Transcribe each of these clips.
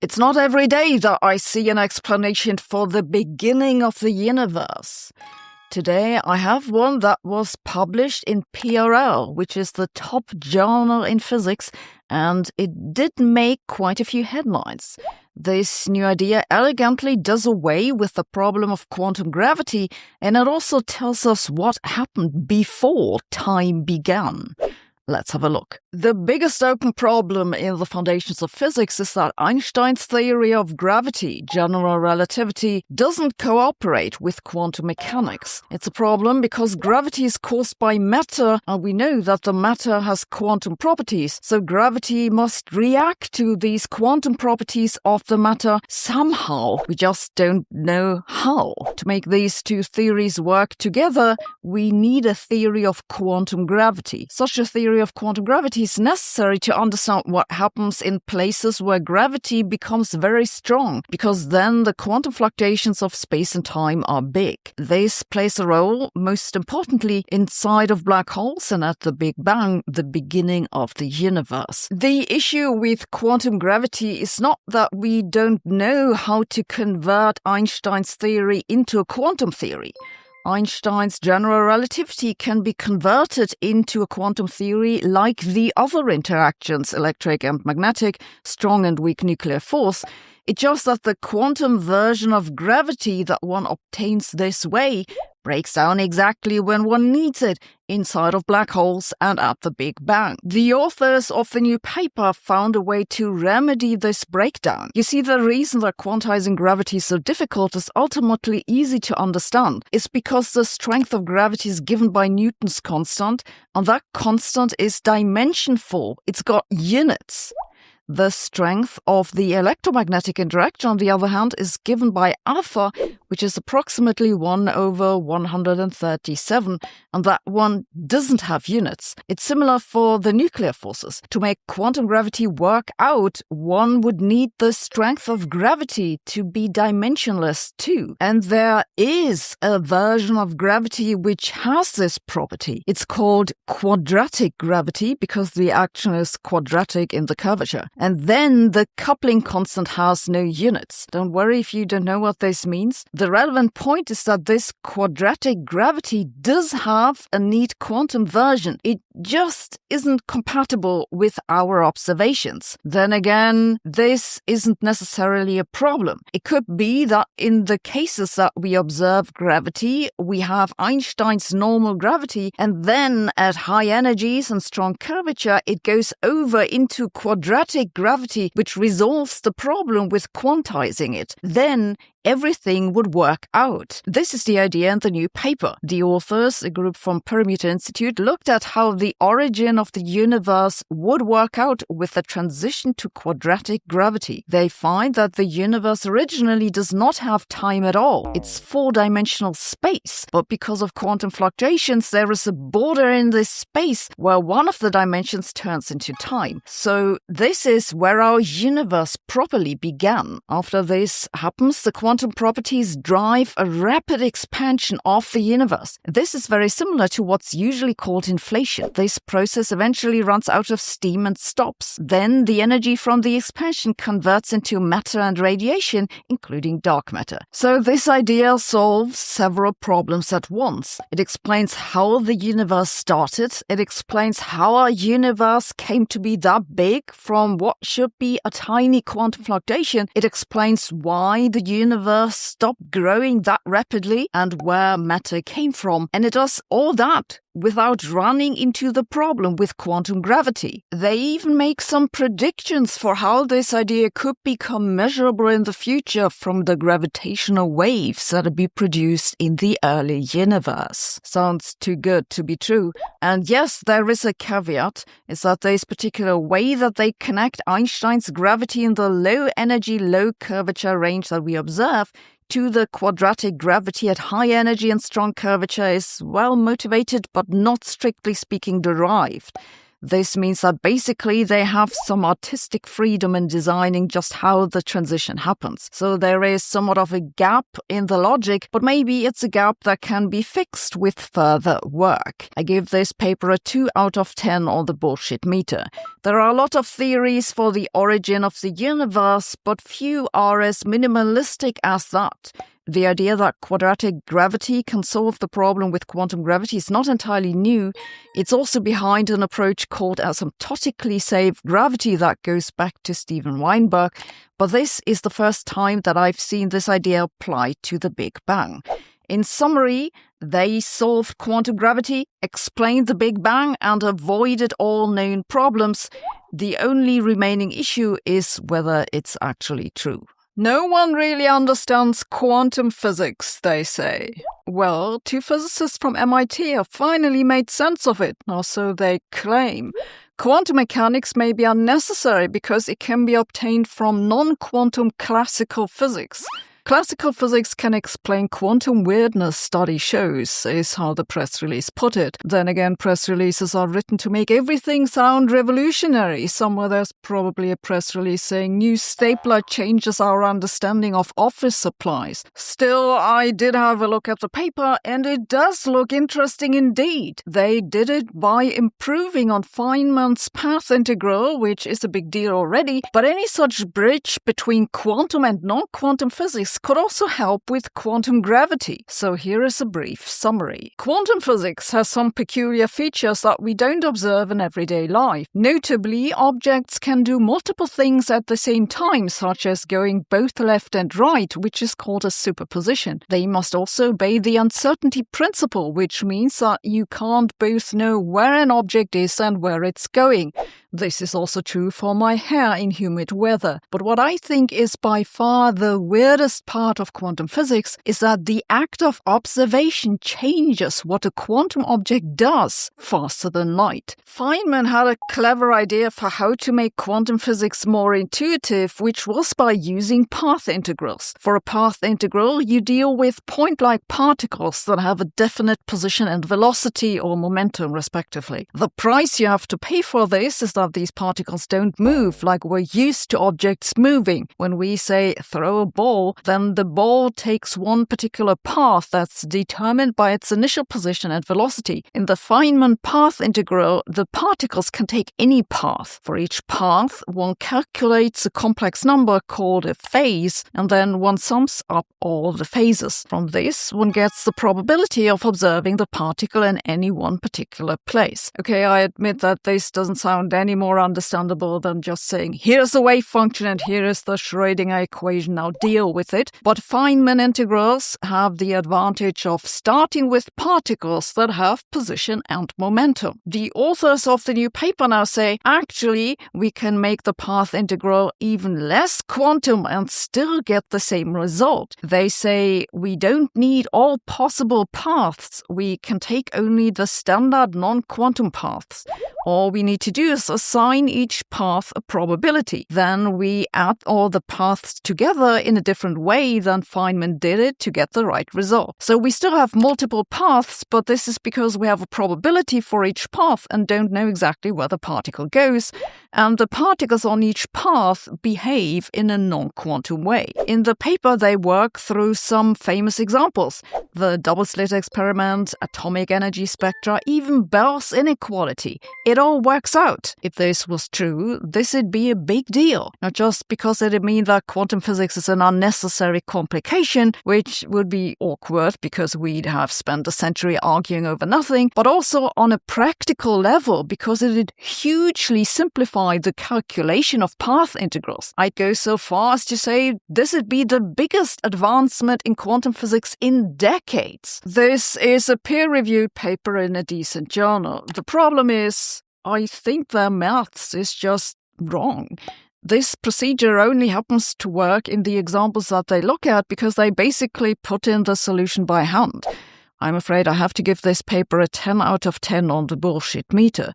It's not every day that I see an explanation for the beginning of the universe. Today I have one that was published in PRL, which is the top journal in physics, and it did make quite a few headlines. This new idea elegantly does away with the problem of quantum gravity, and it also tells us what happened before time began. Let's have a look. The biggest open problem in the foundations of physics is that Einstein's theory of gravity, general relativity, doesn't cooperate with quantum mechanics. It's a problem because gravity is caused by matter, and we know that the matter has quantum properties, so gravity must react to these quantum properties of the matter somehow. We just don't know how. To make these two theories work together, we need a theory of quantum gravity. Such a theory of quantum gravity is necessary to understand what happens in places where gravity becomes very strong, because then the quantum fluctuations of space and time are big. This plays a role, most importantly, inside of black holes and at the Big Bang, the beginning of the universe. The issue with quantum gravity is not that we don't know how to convert Einstein's theory into a quantum theory. Einstein's general relativity can be converted into a quantum theory like the other interactions, electric and magnetic, strong and weak nuclear force. It's just that the quantum version of gravity that one obtains this way breaks down exactly when one needs it, inside of black holes and at the Big Bang. The authors of the new paper found a way to remedy this breakdown. You see, the reason that quantizing gravity is so difficult is ultimately easy to understand. It's because the strength of gravity is given by Newton's constant, and that constant is dimension 4. It's got units. The strength of the electromagnetic interaction, on the other hand, is given by alpha, which is approximately 1/137, and that one doesn't have units. It's similar for the nuclear forces. To make quantum gravity work out, one would need the strength of gravity to be dimensionless too. And there is a version of gravity which has this property. It's called quadratic gravity because the action is quadratic in the curvature. And then the coupling constant has no units. Don't worry if you don't know what this means. The relevant point is that this quadratic gravity does have a neat quantum version. It just isn't compatible with our observations. Then again, this isn't necessarily a problem. It could be that in the cases that we observe gravity, we have Einstein's normal gravity, and then at high energies and strong curvature, it goes over into quadratic gravity, which resolves the problem with quantizing it. Then everything would work out. This is the idea in the new paper. The authors, a group from Perimeter Institute, looked at how the origin of the universe would work out with the transition to quadratic gravity. They find that the universe originally does not have time at all. It's four-dimensional space, but because of quantum fluctuations, there is a border in this space where one of the dimensions turns into time. So this is where our universe properly began. After this happens, the quantum properties drive a rapid expansion of the universe. This is very similar to what's usually called inflation. This process eventually runs out of steam and stops. Then the energy from the expansion converts into matter and radiation, including dark matter. So this idea solves several problems at once. It explains how the universe started. It explains how our universe came to be that big from what should be a tiny quantum fluctuation. It explains why the universe stopped growing that rapidly and where matter came from. And it does all that without running into the problem with quantum gravity. They even make some predictions for how this idea could become measurable in the future from the gravitational waves that would be produced in the early universe. Sounds too good to be true. And yes, there is a caveat, is that this particular way that they connect Einstein's gravity in the low energy, low curvature range that we observe to the quadratic gravity at high energy and strong curvature is well motivated but not strictly speaking derived. This means that basically they have some artistic freedom in designing just how the transition happens. So there is somewhat of a gap in the logic, but maybe it's a gap that can be fixed with further work. I give this paper a 2 out of 10 on the bullshit meter. There are a lot of theories for the origin of the universe, but few are as minimalistic as that. The idea that quadratic gravity can solve the problem with quantum gravity is not entirely new. It's also behind an approach called asymptotically safe gravity that goes back to Steven Weinberg, but this is the first time that I've seen this idea applied to the Big Bang. In summary, they solved quantum gravity, explained the Big Bang, and avoided all known problems. The only remaining issue is whether it's actually true. No one really understands quantum physics, they say. Well, 2 physicists from MIT have finally made sense of it, or so they claim. Quantum mechanics may be unnecessary because it can be obtained from non-quantum classical physics. Classical physics can explain quantum weirdness, study shows, is how the press release put it. Then again, press releases are written to make everything sound revolutionary. Somewhere there's probably a press release saying new stapler changes our understanding of office supplies. Still, I did have a look at the paper, and it does look interesting indeed. They did it by improving on Feynman's path integral, which is a big deal already, but any such bridge between quantum and non-quantum physics could also help with quantum gravity. So here is a brief summary. Quantum physics has some peculiar features that we don't observe in everyday life. Notably, objects can do multiple things at the same time, such as going both left and right, which is called a superposition. They must also obey the uncertainty principle, which means that you can't both know where an object is and where it's going. This is also true for my hair in humid weather. But what I think is by far the weirdest part of quantum physics is that the act of observation changes what a quantum object does faster than light. Feynman had a clever idea for how to make quantum physics more intuitive, which was by using path integrals. For a path integral, you deal with point-like particles that have a definite position and velocity or momentum, respectively. The price you have to pay for this is that these particles don't move like we're used to objects moving. When we say throw a ball, then the ball takes one particular path that's determined by its initial position and velocity. In the Feynman path integral, the particles can take any path. For each path, one calculates a complex number called a phase, and then one sums up all the phases. From this, one gets the probability of observing the particle in any one particular place. Okay, I admit that this doesn't sound any more understandable than just saying, here's the wave function and here is the Schrödinger equation, now deal with it. But Feynman integrals have the advantage of starting with particles that have position and momentum. The authors of the new paper now say, actually, we can make the path integral even less quantum and still get the same result. They say we don't need all possible paths. We can take only the standard non-quantum paths. All we need to do is assign each path a probability. Then we add all the paths together in a different way than Feynman did it to get the right result. So we still have multiple paths, but this is because we have a probability for each path and don't know exactly where the particle goes, and the particles on each path behave in a non-quantum way. In the paper, they work through some famous examples: the double-slit experiment, atomic energy spectra, even Bell's inequality. It all works out. If this was true, this would be a big deal. Not just because it would mean that quantum physics is an unnecessary complication, which would be awkward because we'd have spent a century arguing over nothing, but also on a practical level because it would hugely simplify the calculation of path integrals. I'd go so far as to say this would be the biggest advancement in quantum physics in decades. This is a peer-reviewed paper in a decent journal. The problem is, I think their maths is just wrong. This procedure only happens to work in the examples that they look at because they basically put in the solution by hand. I'm afraid I have to give this paper a 10 out of 10 on the bullshit meter.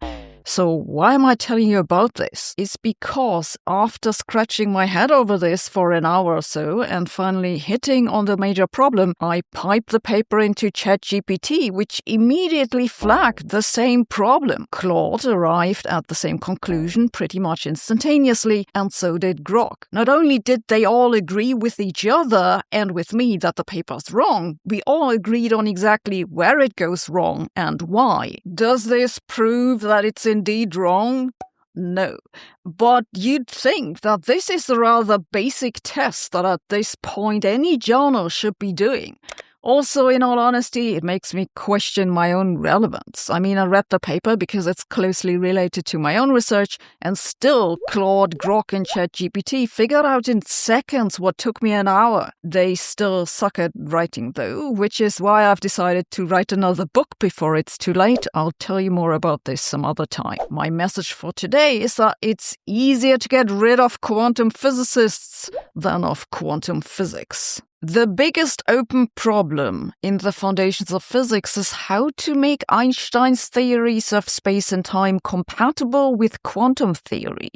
So why am I telling you about this? It's because after scratching my head over this for an hour or so and finally hitting on the major problem, I piped the paper into ChatGPT, which immediately flagged the same problem. Claude arrived at the same conclusion pretty much instantaneously, and so did Grok. Not only did they all agree with each other and with me that the paper's wrong, we all agreed on exactly where it goes wrong and why. Does this prove that it's indeed wrong? No. But you'd think that this is a rather basic test that at this point any journal should be doing. Also, in all honesty, it makes me question my own relevance. I mean, I read the paper because it's closely related to my own research, and still Claude, Grok, and ChatGPT figured out in seconds what took me an hour. They still suck at writing, though, which is why I've decided to write another book before it's too late. I'll tell you more about this some other time. My message for today is that it's easier to get rid of quantum physicists than of quantum physics. The biggest open problem in the foundations of physics is how to make Einstein's theories of space and time compatible with quantum theory.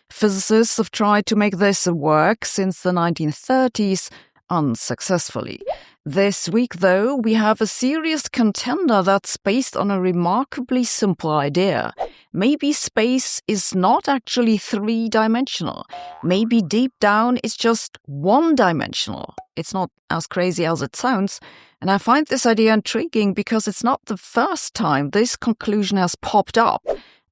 Physicists have tried to make this work since the 1930s, unsuccessfully. This week, though, we have a serious contender that's based on a remarkably simple idea. Maybe space is not actually three-dimensional. Maybe deep down it's just one-dimensional. It's not as crazy as it sounds, and I find this idea intriguing because it's not the first time this conclusion has popped up.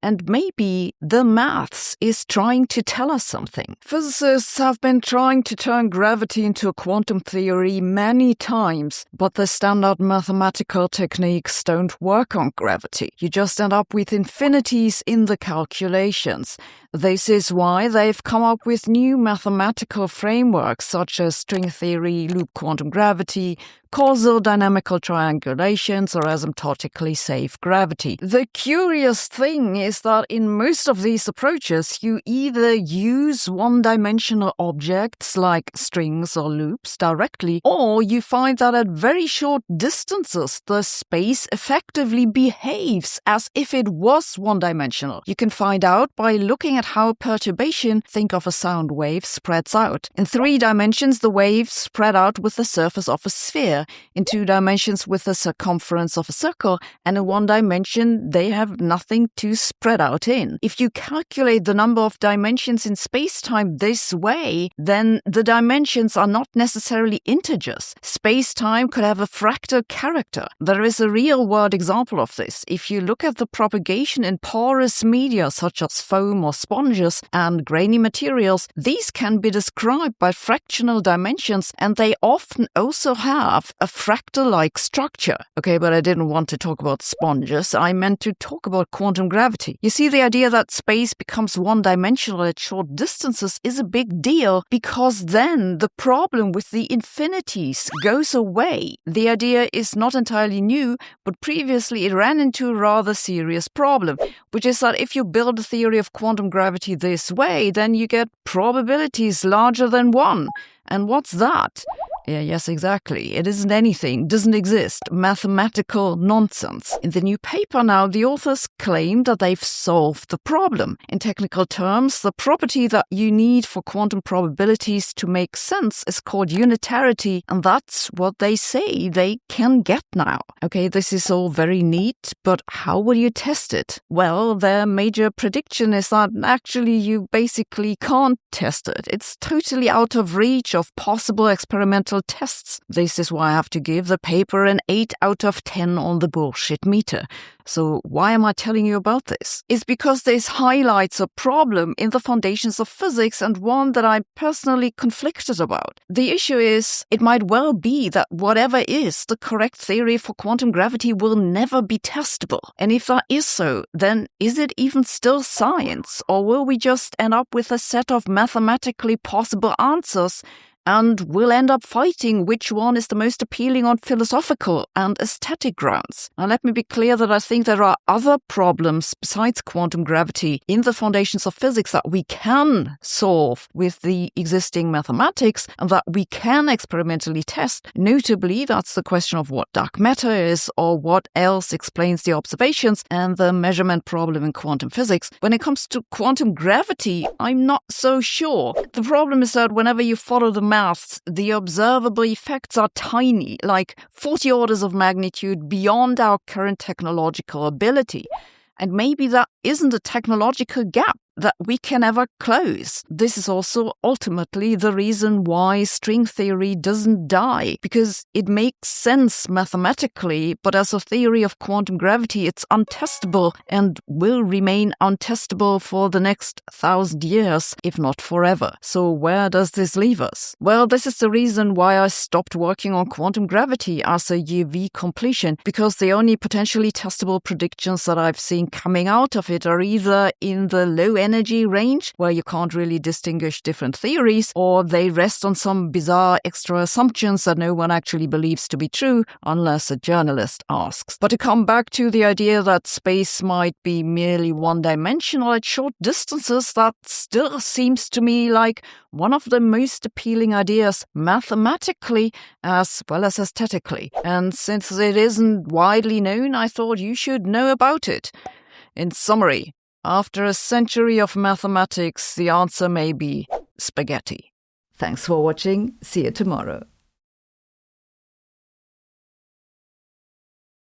And maybe the maths is trying to tell us something. Physicists have been trying to turn gravity into a quantum theory many times, but the standard mathematical techniques don't work on gravity. You just end up with infinities in the calculations. This is why they've come up with new mathematical frameworks such as string theory, loop quantum gravity, causal dynamical triangulations, or asymptotically safe gravity. The curious thing is that in most of these approaches, you either use one-dimensional objects like strings or loops directly, or you find that at very short distances, the space effectively behaves as if it was one-dimensional. You can find out by looking at how perturbation, think of a sound wave, spreads out. In 3 dimensions, the waves spread out with the surface of a sphere. In 2 dimensions with the circumference of a circle, and in 1 dimension they have nothing to spread out in. If you calculate the number of dimensions in space-time this way, then the dimensions are not necessarily integers. Space-time could have a fractal character. There is a real-world example of this. If you look at the propagation in porous media such as foam or sponges and grainy materials, these can be described by fractional dimensions, and they often also have a fractal-like structure. Okay, but I didn't want to talk about sponges. I meant to talk about quantum gravity. You see, the idea that space becomes one-dimensional at short distances is a big deal because then the problem with the infinities goes away. The idea is not entirely new, but previously it ran into a rather serious problem, which is that if you build a theory of quantum gravity this way, then you get probabilities larger than 1. And what's that? Yes, exactly. It isn't anything, doesn't exist. Mathematical nonsense. In the new paper now, the authors claim that they've solved the problem. In technical terms, the property that you need for quantum probabilities to make sense is called unitarity, and that's what they say they can get now. Okay, this is all very neat, but how will you test it? Well, their major prediction is that actually you basically can't test it. It's totally out of reach of possible experimental tests. This is why I have to give the paper an 8 out of 10 on the bullshit meter. So why am I telling you about this? It's because this highlights a problem in the foundations of physics, and one that I'm personally conflicted about. The issue is, it might well be that whatever is the correct theory for quantum gravity will never be testable. And if that is so, then is it even still science? Or will we just end up with a set of mathematically possible answers and we'll end up fighting which one is the most appealing on philosophical and aesthetic grounds. Now, let me be clear that I think there are other problems besides quantum gravity in the foundations of physics that we can solve with the existing mathematics and that we can experimentally test. Notably, that's the question of what dark matter is or what else explains the observations and the measurement problem in quantum physics. When it comes to quantum gravity, I'm not so sure. The problem is that whenever you follow the maths, the observable effects are tiny, like 40 orders of magnitude beyond our current technological ability. And maybe that isn't a technological gap that we can ever close. This is also ultimately the reason why string theory doesn't die, because it makes sense mathematically, but as a theory of quantum gravity, it's untestable and will remain untestable for the next 1,000 years, if not forever. So where does this leave us? Well, this is the reason why I stopped working on quantum gravity as a year V completion, because the only potentially testable predictions that I've seen coming out of it are either in the low energy range, where you can't really distinguish different theories, or they rest on some bizarre extra assumptions that no one actually believes to be true, unless a journalist asks. But to come back to the idea that space might be merely one-dimensional at short distances, that still seems to me like one of the most appealing ideas mathematically as well as aesthetically. And since it isn't widely known, I thought you should know about it. In summary, after a century of mathematics, the answer may be spaghetti. Thanks for watching. See you tomorrow.